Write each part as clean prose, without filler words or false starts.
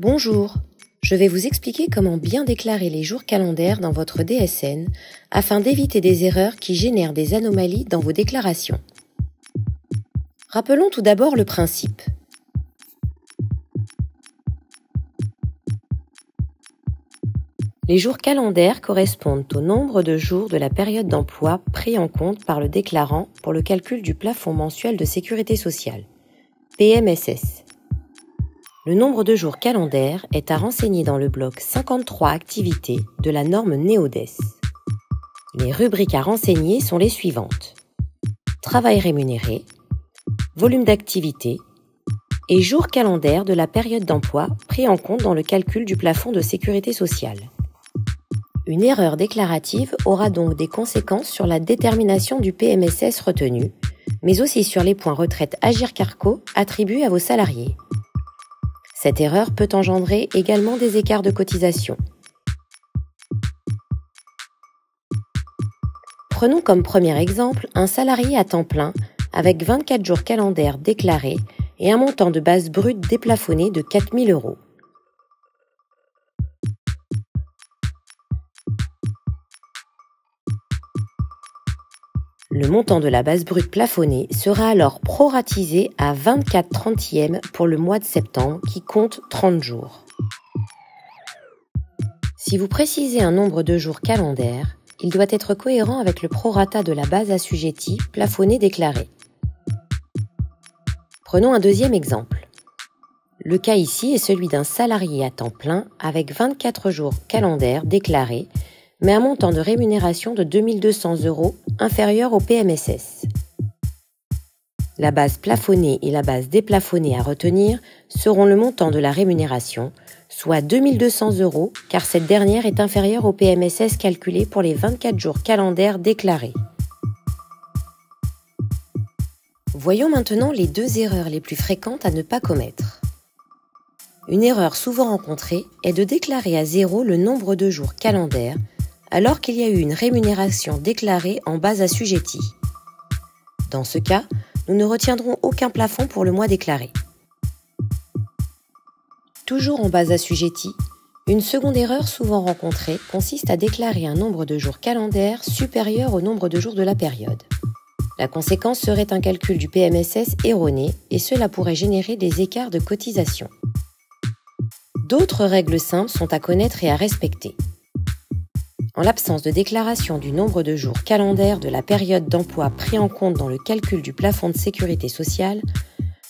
Bonjour, je vais vous expliquer comment bien déclarer les jours calendaires dans votre DSN afin d'éviter des erreurs qui génèrent des anomalies dans vos déclarations. Rappelons tout d'abord le principe. Les jours calendaires correspondent au nombre de jours de la période d'emploi pris en compte par le déclarant pour le calcul du plafond mensuel de sécurité sociale, PMSS. Le nombre de jours calendaires est à renseigner dans le bloc 53 activités de la norme NEODES. Les rubriques à renseigner sont les suivantes: travail rémunéré, volume d'activité et jours calendaires de la période d'emploi pris en compte dans le calcul du plafond de sécurité sociale. Une erreur déclarative aura donc des conséquences sur la détermination du PMSS retenu, mais aussi sur les points retraite Agirc-Arrco attribués à vos salariés. Cette erreur peut engendrer également des écarts de cotisation. Prenons comme premier exemple un salarié à temps plein avec 24 jours calendaires déclarés et un montant de base brute déplafonné de 4 000 €. Le montant de la base brute plafonnée sera alors proratisé à 24/30 pour le mois de septembre qui compte 30 jours. Si vous précisez un nombre de jours calendaires, il doit être cohérent avec le prorata de la base assujettie plafonnée déclarée. Prenons un deuxième exemple. Le cas ici est celui d'un salarié à temps plein avec 24 jours calendaires déclarés, mais un montant de rémunération de 2 200 € inférieur au PMSS. La base plafonnée et la base déplafonnée à retenir seront le montant de la rémunération, soit 2 200 € car cette dernière est inférieure au PMSS calculé pour les 24 jours calendaires déclarés. Voyons maintenant les deux erreurs les plus fréquentes à ne pas commettre. Une erreur souvent rencontrée est de déclarer à zéro le nombre de jours calendaires alors qu'il y a eu une rémunération déclarée en base assujettie. Dans ce cas, nous ne retiendrons aucun plafond pour le mois déclaré. Toujours en base assujettie, une seconde erreur souvent rencontrée consiste à déclarer un nombre de jours calendaires supérieur au nombre de jours de la période. La conséquence serait un calcul du PMSS erroné et cela pourrait générer des écarts de cotisation. D'autres règles simples sont à connaître et à respecter. En l'absence de déclaration du nombre de jours calendaires de la période d'emploi pris en compte dans le calcul du plafond de sécurité sociale,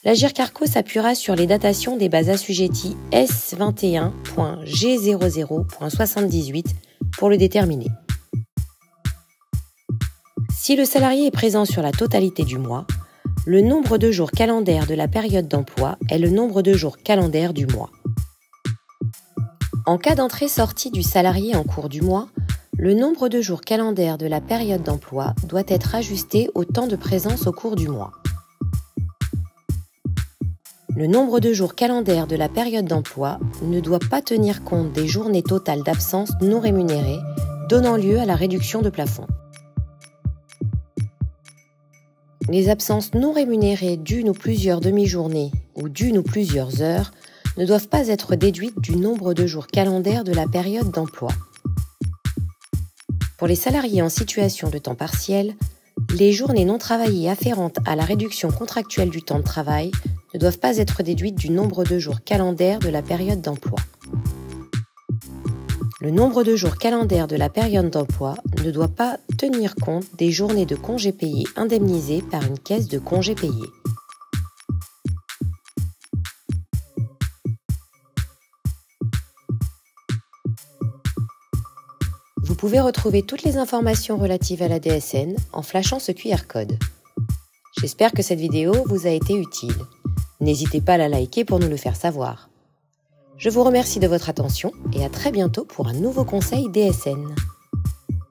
l'Agirc-Arrco s'appuiera sur les datations des bases assujetties S21.G00.78 pour le déterminer. Si le salarié est présent sur la totalité du mois, le nombre de jours calendaires de la période d'emploi est le nombre de jours calendaires du mois. En cas d'entrée-sortie du salarié en cours du mois, le nombre de jours calendaires de la période d'emploi doit être ajusté au temps de présence au cours du mois. Le nombre de jours calendaires de la période d'emploi ne doit pas tenir compte des journées totales d'absence non rémunérées, donnant lieu à la réduction de plafond. Les absences non rémunérées d'une ou plusieurs demi-journées ou d'une ou plusieurs heures ne doivent pas être déduites du nombre de jours calendaires de la période d'emploi. Pour les salariés en situation de temps partiel, les journées non travaillées afférentes à la réduction contractuelle du temps de travail ne doivent pas être déduites du nombre de jours calendaires de la période d'emploi. Le nombre de jours calendaires de la période d'emploi ne doit pas tenir compte des journées de congés payés indemnisées par une caisse de congés payés. Vous pouvez retrouver toutes les informations relatives à la DSN en flashant ce QR code. J'espère que cette vidéo vous a été utile. N'hésitez pas à la liker pour nous le faire savoir. Je vous remercie de votre attention et à très bientôt pour un nouveau conseil DSN.